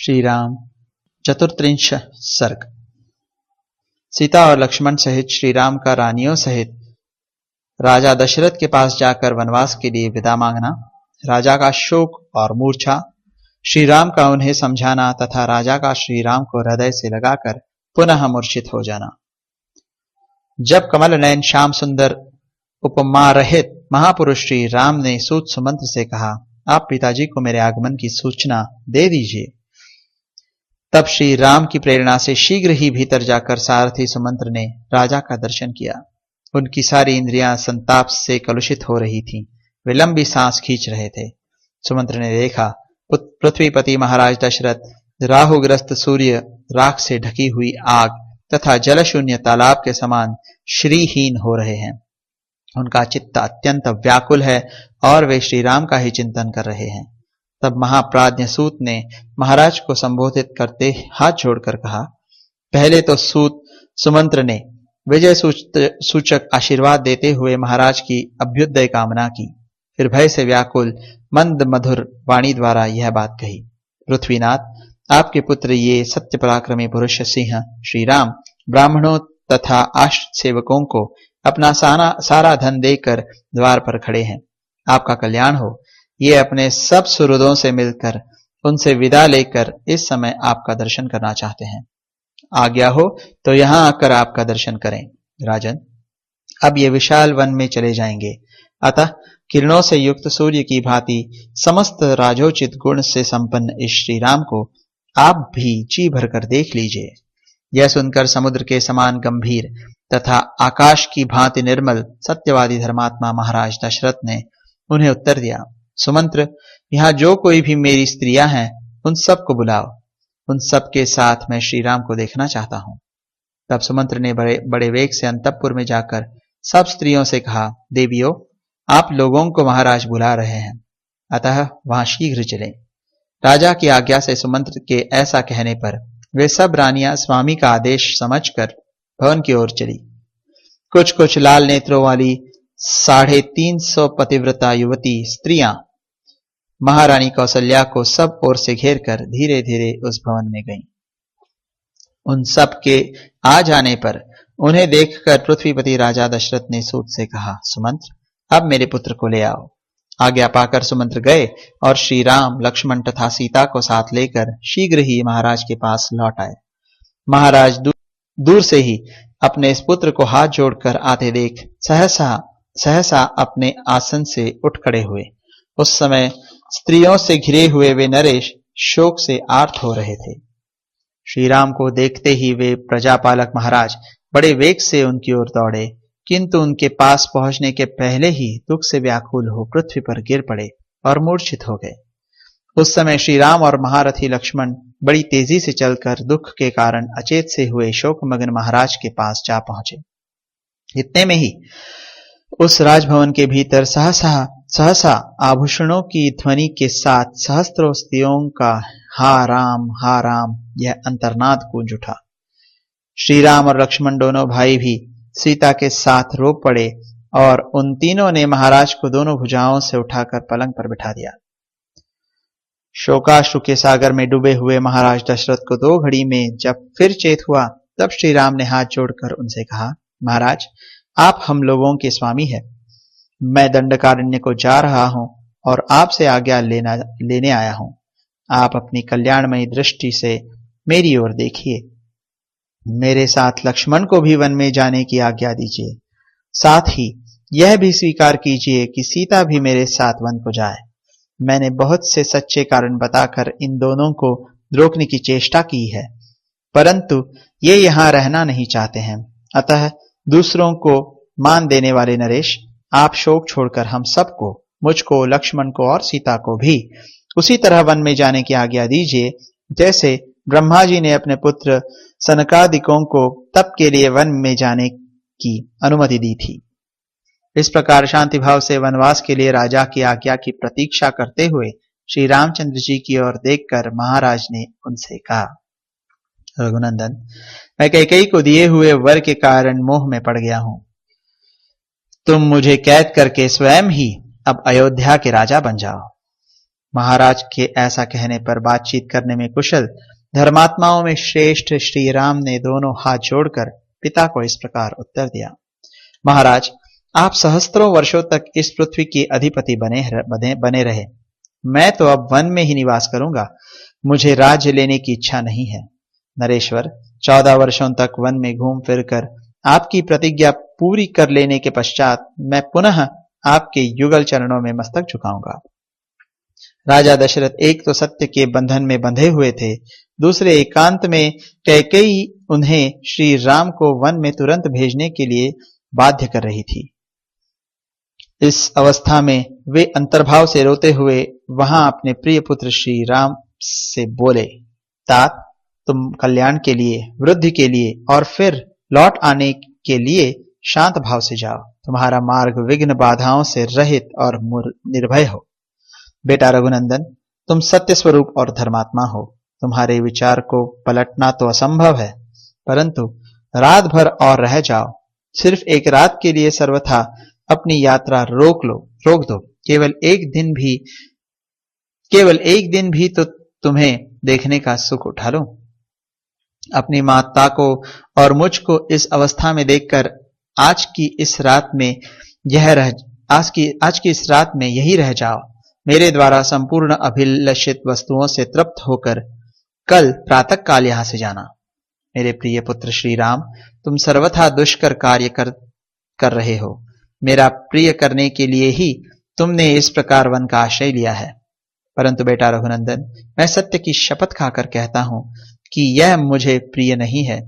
श्री राम चतुर्त्रिंश सर्ग। सीता और लक्ष्मण सहित श्री राम का रानियों सहित राजा दशरथ के पास जाकर वनवास के लिए विदा मांगना, राजा का शोक और मूर्छा, श्री राम का उन्हें समझाना तथा राजा का श्री राम को हृदय से लगाकर पुनः मूर्छित हो जाना। जब कमल नयन श्याम सुंदर उपमा रहित महापुरुष श्री राम ने सूत सुमंत्र से कहा, आप पिताजी को मेरे आगमन की सूचना दे दीजिए, तब श्री राम की प्रेरणा से शीघ्र ही भीतर जाकर सारथी सुमंत्र ने राजा का दर्शन किया। उनकी सारी इंद्रियां संताप से कलुषित हो रही थीं। वे लंबी सांस खींच रहे थे। सुमंत्र ने देखा पृथ्वीपति महाराज दशरथ राहुग्रस्त सूर्य, राख से ढकी हुई आग तथा जलशून्य तालाब के समान श्रीहीन हो रहे हैं। उनका चित्त अत्यंत व्याकुल है और वे श्री राम का ही चिंतन कर रहे हैं। तब महाप्राज्ञ सूत ने महाराज को संबोधित करते हाथ जोड़कर कहा, पहले तो सूत सुमंत्र ने विजय सूचक आशीर्वाद देते हुए महाराज की अभ्युदय कामना की। फिर भय से व्याकुल मंद मधुर वाणी द्वारा यह बात कही, पृथ्वीनाथ, आपके पुत्र ये सत्य पराक्रमी पुरुष सिंह श्री राम ब्राह्मणों तथा आश्रित सेवकों को अपना सारा धन देकर द्वार पर खड़े हैं। आपका कल्याण हो। ये अपने सब सुहृदों से मिलकर उनसे विदा लेकर इस समय आपका दर्शन करना चाहते हैं। आज्ञा हो तो यहां आकर आपका दर्शन करें। राजन, अब ये विशाल वन में चले जाएंगे, अतः किरणों से युक्त सूर्य की भांति समस्त राजोचित गुण से संपन्न इस श्री राम को आप भी जी भरकर देख लीजिए। यह सुनकर समुद्र के समान गंभीर तथा आकाश की भांति निर्मल सत्यवादी धर्मात्मा महाराज दशरथ ने उन्हें उत्तर दिया, सुमंत्र, यहाँ जो कोई भी मेरी स्त्रियां हैं उन सबको बुलाओ। उन सब के साथ मैं श्री राम को देखना चाहता हूं। तब सुमंत्र ने बड़े वेग से अंतःपुर में जाकर सब स्त्रियों से कहा, देवियों, आप लोगों को महाराज बुला रहे हैं, अतः वहां शीघ्र चलें। राजा की आज्ञा से सुमंत्र के ऐसा कहने पर वे सब रानियां स्वामी का आदेश समझकर भवन की ओर चली। कुछ लाल नेत्रों वाली 350 पतिव्रता युवती स्त्रियां महारानी कौशल्या को सब ओर से घेर कर धीरे धीरे उस भवन में गईं। उन सब के आ जाने पर उन्हें देखकर पृथ्वीपति राजा दशरथ ने सूत से कहा, सुमंत्र, अब मेरे पुत्र को ले आओ। आज्ञा पाकर सुमंत्र गए और श्री राम लक्ष्मण तथा सीता को साथ लेकर शीघ्र ही महाराज के पास लौट आए। महाराज दूर से ही अपने इस पुत्र को हाथ जोड़कर आते देख सहसा अपने आसन से उठ खड़े हुए। उस समय स्त्रियों से घिरे हुए वे नरेश शोक से आर्त हो रहे थे। श्री राम को देखते ही वे प्रजापालक महाराज बड़े वेग से उनकी ओर दौड़े, किंतु उनके पास पहुंचने के पहले ही दुख से व्याकुल हो पृथ्वी पर गिर पड़े और मूर्छित हो गए। उस समय श्री राम और महारथी लक्ष्मण बड़ी तेजी से चलकर दुख के कारण अचेत से हुए शोकमग्न महाराज के पास जा पहुंचे। इतने में ही उस राजभवन के भीतर सहसा आभूषणों की ध्वनि के साथ सहस्त्रों स्त्रियों का हा राम यह अंतर्नाद गूंज उठा। श्री राम और लक्ष्मण दोनों भाई भी सीता के साथ रो पड़े और उन तीनों ने महाराज को दोनों भुजाओं से उठाकर पलंग पर बिठा दिया। शोकाश्रु के सागर में डूबे हुए महाराज दशरथ को 2 घड़ी में जब फिर चेत हुआ, तब श्री राम ने हाथ जोड़कर उनसे कहा, महाराज, आप हम लोगों के स्वामी हैं। मैं दंडकारण्य को जा रहा हूं और आपसे आज्ञा लेने आया हूं। आप अपनी कल्याणमयी दृष्टि से मेरी ओर देखिए। मेरे साथ लक्ष्मण को भी वन में जाने की आज्ञा दीजिए। साथ ही यह भी स्वीकार कीजिए कि सीता भी मेरे साथ वन को जाए। मैंने बहुत से सच्चे कारण बताकर इन दोनों को रोकने की चेष्टा की है, परंतु ये यहाँ रहना नहीं चाहते हैं। अतः दूसरों को मान देने वाले नरेश, आप शोक छोड़कर हम सबको, मुझको, लक्ष्मण को और सीता को भी उसी तरह वन में जाने की आज्ञा दीजिए जैसे ब्रह्मा जी ने अपने पुत्र सनकादिकों को तप के लिए वन में जाने की अनुमति दी थी। इस प्रकार शांति भाव से वनवास के लिए राजा की आज्ञा की प्रतीक्षा करते हुए श्री रामचंद्र जी की ओर देखकर महाराज ने उनसे कहा, रघुनंदन, मैं कैकेयी को दिए हुए वर के कारण मोह में पड़ गया हूं। तुम मुझे कैद करके स्वयं ही अब अयोध्या के राजा बन जाओ। महाराज के ऐसा कहने पर बातचीत करने में कुशल धर्मात्माओं में श्रेष्ठ श्री राम ने दोनों हाथ जोड़कर पिता को इस प्रकार उत्तर दिया। महाराज, आप सहस्त्रों वर्षों तक इस पृथ्वी के अधिपति बने रहे। मैं तो अब वन में ही निवास करूंगा। मुझे राज्य लेने की इच्छा नहीं है। नरेश्वर, 14 वर्षों तक वन में घूम फिर कर आपकी प्रतिज्ञा पूरी कर लेने के पश्चात मैं पुनः आपके युगल चरणों में मस्तक झुकाऊंगा। राजा दशरथ एक तो सत्य के बंधन में बंधे हुए थे, दूसरे एकांत में कैकेयी उन्हें श्री राम को वन में तुरंत भेजने के लिए बाध्य कर रही थी। इस अवस्था में वे अंतर्भाव से रोते हुए वहां अपने प्रिय पुत्र श्री राम से बोले, तात, तुम कल्याण के लिए, वृद्धि के लिए और फिर लौट आने के लिए शांत भाव से जाओ। तुम्हारा मार्ग विघ्न बाधाओं से रहित और निर्भय हो। बेटा रघुनंदन, तुम सत्य स्वरूप और धर्मात्मा हो। तुम्हारे विचार को पलटना तो असंभव है, परंतु रात भर और रह जाओ। सिर्फ एक रात के लिए सर्वथा अपनी यात्रा रोक दो। केवल एक दिन भी तो तुम्हें देखने का सुख उठा लो। अपनी माता को और मुझको इस अवस्था में देखकर आज की इस रात में यही रह जाओ। मेरे द्वारा संपूर्ण अभिलषित वस्तुओं से तृप्त होकर कल प्रातः काल यहां से जाना। मेरे प्रिय पुत्र श्री राम, तुम सर्वथा दुष्कर कार्य कर रहे हो। मेरा प्रिय करने के लिए ही तुमने इस प्रकार वन का आश्रय लिया है। परंतु बेटा रघुनंदन, मैं सत्य की शपथ खाकर कहता हूं कि यह मुझे प्रिय नहीं है।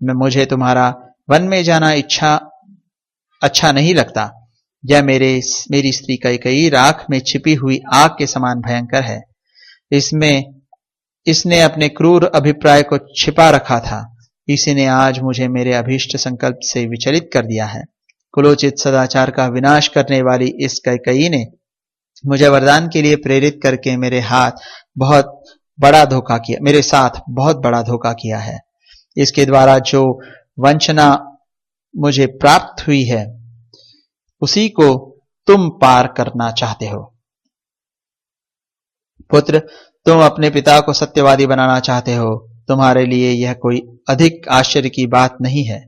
मुझे तुम्हारा वन में जाना अच्छा नहीं लगता। यह मेरी स्त्री कैकेयी राख में छिपी हुई आग के समान भयंकर है। इसने अपने क्रूर अभिप्राय को छिपा रखा था। इसी ने आज मुझे मेरे अभीष्ट संकल्प से विचलित कर दिया है। कुलोचित सदाचार का विनाश करने वाली इस कैकेयी ने मुझे वरदान के लिए प्रेरित करके मेरे साथ बहुत बड़ा धोखा किया है। इसके द्वारा जो वंचना मुझे प्राप्त हुई है, उसी को तुम पार करना चाहते हो। पुत्र, तुम अपने पिता को सत्यवादी बनाना चाहते हो। तुम्हारे लिए यह कोई अधिक आश्चर्य की बात नहीं है,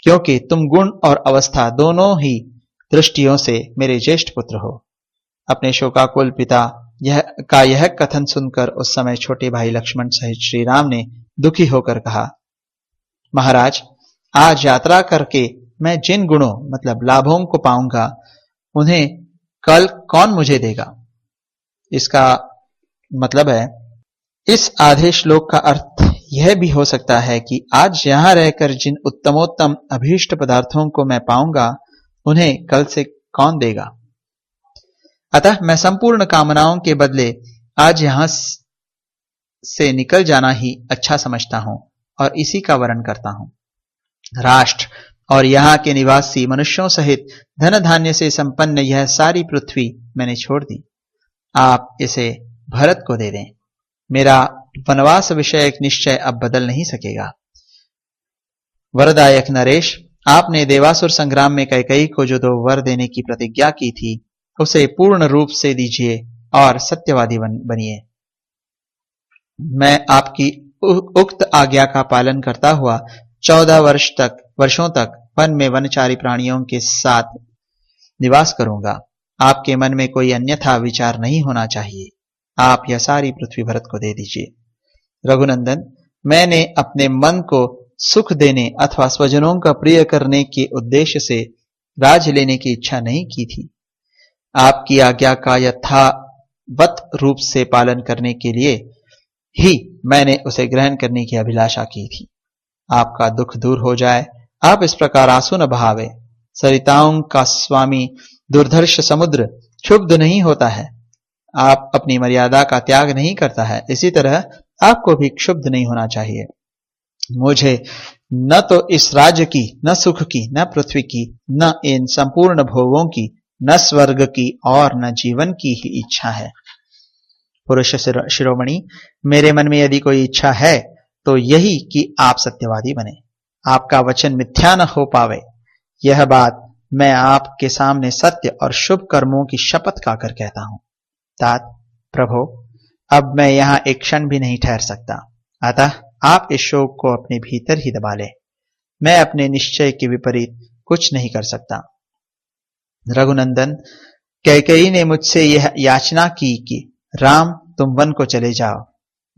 क्योंकि तुम गुण और अवस्था दोनों ही दृष्टियों से मेरे ज्येष्ठ पुत्र हो। अपने शोकाकुल पिता यह कथन सुनकर उस समय छोटे भाई लक्ष्मण सहित श्री राम ने दुखी होकर कहा, महाराज, आज यात्रा करके मैं जिन गुणों मतलब लाभों को पाऊंगा, उन्हें कल कौन मुझे देगा। इसका मतलब है, इस आधे श्लोक का अर्थ यह भी हो सकता है कि आज यहां रहकर जिन उत्तमोत्तम अभीष्ट पदार्थों को मैं पाऊंगा, उन्हें कल से कौन देगा। अतः मैं संपूर्ण कामनाओं के बदले आज यहां से निकल जाना ही अच्छा समझता हूं और इसी का वर्ण करता हूं। राष्ट्र और यहाँ के निवासी मनुष्यों सहित धन धान्य से संपन्न यह सारी पृथ्वी मैंने छोड़ दी। आप इसे भरत को दे दें। मेरा वनवास विषयक निश्चय अब बदल नहीं सकेगा। वरदायक नरेश, आपने देवासुर संग्राम में कैकेयी को जो 2 वर देने की प्रतिज्ञा की थी, उसे पूर्ण रूप से दीजिए और सत्यवादी बनिए। मैं आपकी उक्त आज्ञा का पालन करता हुआ 14 वर्षों तक वन में वनचारी प्राणियों के साथ निवास करूंगा। आपके मन में कोई अन्यथा विचार नहीं होना चाहिए। आप यह सारी पृथ्वी भरत को दे दीजिए। रघुनंदन, मैंने अपने मन को सुख देने अथवा स्वजनों का प्रिय करने के उद्देश्य से राज लेने की इच्छा नहीं की थी। आपकी आज्ञा का यथावत रूप से पालन करने के लिए ही मैंने उसे ग्रहण करने की अभिलाषा की थी। आपका दुख दूर हो जाए, आप इस प्रकार आंसू न बहावे। सरिताओं का स्वामी दुर्धर्ष समुद्र क्षुब्ध नहीं होता है। आप अपनी मर्यादा का त्याग नहीं करता है। इसी तरह आपको भी क्षुब्ध नहीं होना चाहिए। मुझे न तो इस राज्य की, न सुख की, न पृथ्वी की, न इन संपूर्ण भोगों की, न स्वर्ग की और न जीवन की ही इच्छा है। पुरुष शिरोमणि, मेरे मन में यदि कोई इच्छा है तो यही कि आप सत्यवादी बने, आपका वचन मिथ्या न हो पावे। यह बात मैं आपके सामने सत्य और शुभ कर्मों की शपथ खाकर कहता हूं। तात, प्रभो, अब मैं यहाँ एक क्षण भी नहीं ठहर सकता, अतः आप इस शोक को अपने भीतर ही दबा ले। मैं अपने निश्चय के विपरीत कुछ नहीं कर सकता। रघुनंदन, कैकेयी ने मुझसे यह याचना की कि राम तुम वन को चले जाओ।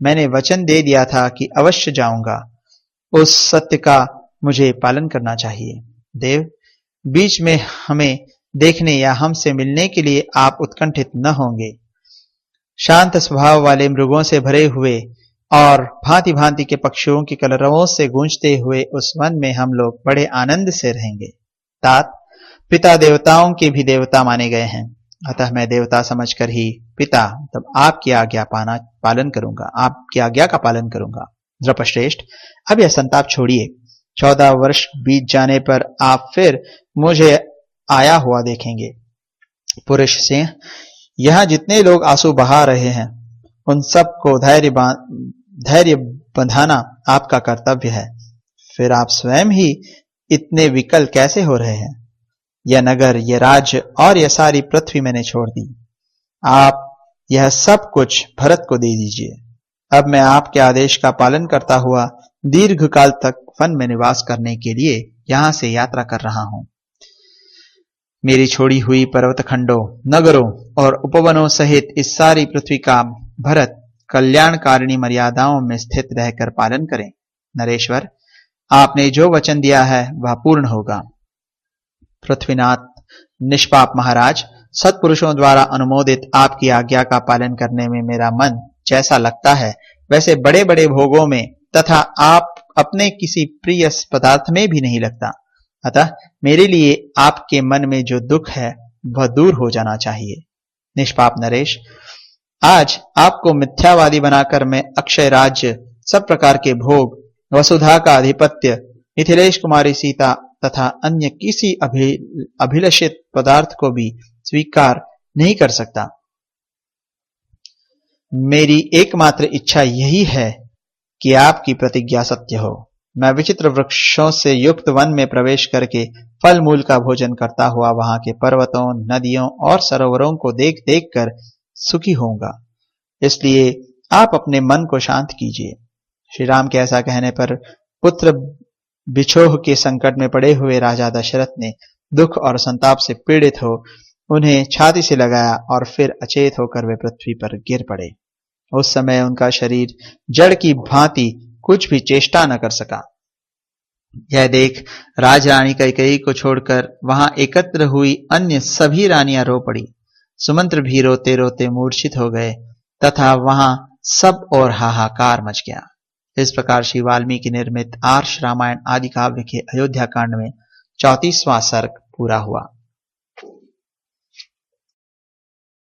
मैंने वचन दे दिया था कि अवश्य जाऊंगा। उस सत्य का मुझे पालन करना चाहिए। देव, बीच में हमें देखने या हमसे मिलने के लिए आप उत्कंठित न होंगे। शांत स्वभाव वाले मृगों से भरे हुए और भांति भांति के पक्षियों की कलरवों से गूंजते हुए उस वन में हम लोग बड़े आनंद से रहेंगे। तात, पिता देवताओं के भी देवता माने गए हैं, अतः मैं देवता समझकर ही पिता तब आपकी आज्ञा पालन करूंगा, आपकी आज्ञा का पालन करूंगा। द्रपश्रेष्ठ, अब यह संताप छोड़िए। 14 वर्ष बीत जाने पर आप फिर मुझे आया हुआ देखेंगे। पुरुष सिंह, यहाँ जितने लोग आंसू बहा रहे हैं उन सबको धैर्य बंधाना आपका कर्तव्य है। फिर आप स्वयं ही इतने विकल कैसे हो रहे हैं? यह नगर, यह राज्य और यह सारी पृथ्वी मैंने छोड़ दी। आप यह सब कुछ भरत को दे दीजिए। अब मैं आपके आदेश का पालन करता हुआ दीर्घ काल तक वन में निवास करने के लिए यहां से यात्रा कर रहा हूं। मेरी छोड़ी हुई पर्वत खंडों, नगरों और उपवनों सहित इस सारी पृथ्वी का भरत कल्याणकारिणी मर्यादाओं में स्थित रहकर पालन करें। नरेश्वर, आपने जो वचन दिया है वह पूर्ण होगा। पृथ्वीनाथ निष्पाप महाराज, सत्पुरुषों द्वारा अनुमोदित आपकी आज्ञा का पालन करने में मेरा मन जैसा लगता है वैसे बड़े बड़े भोगों में तथा आप अपने किसी प्रिय पदार्थ में भी नहीं लगता। अतः मेरे लिए आपके मन में जो दुख है वह दूर हो जाना चाहिए। निष्पाप नरेश, आज आपको मिथ्यावादी बनाकर मैं अक्षय राज्य, सब प्रकार के भोग, वसुधा का अधिपत्य, मिथिलेश कुमारी सीता तथा अन्य किसी अभिलषित पदार्थ को भी स्वीकार नहीं कर सकता। मेरी एकमात्र इच्छा यही है कि आपकी प्रतिज्ञा सत्य हो। मैं विचित्र वृक्षों से युक्त वन में प्रवेश करके फल मूल का भोजन करता हुआ वहां के पर्वतों, नदियों और सरोवरों को देख देख कर सुखी होऊंगा। इसलिए आप अपने मन को शांत कीजिए। श्री राम के ऐसा कहने पर पुत्र बिछोह के संकट में पड़े हुए राजा दशरथ ने दुख और संताप से पीड़ित हो उन्हें छाती से लगाया और फिर अचेत होकर वे पृथ्वी पर गिर पड़े। उस समय उनका शरीर जड़ की भांति कुछ भी चेष्टा न कर सका। यह देख राजरानी कैकेयी को छोड़कर वहां एकत्र हुई अन्य सभी रानियां रो पड़ी। सुमंत्र भी रोते रोते मूर्छित हो गए तथा वहां सब और हाहाकार मच गया। इस प्रकार श्री वाल्मीकि निर्मित आर्ष रामायण आदि काव्य के अयोध्या कांड में 34वां सर्ग पूरा हुआ।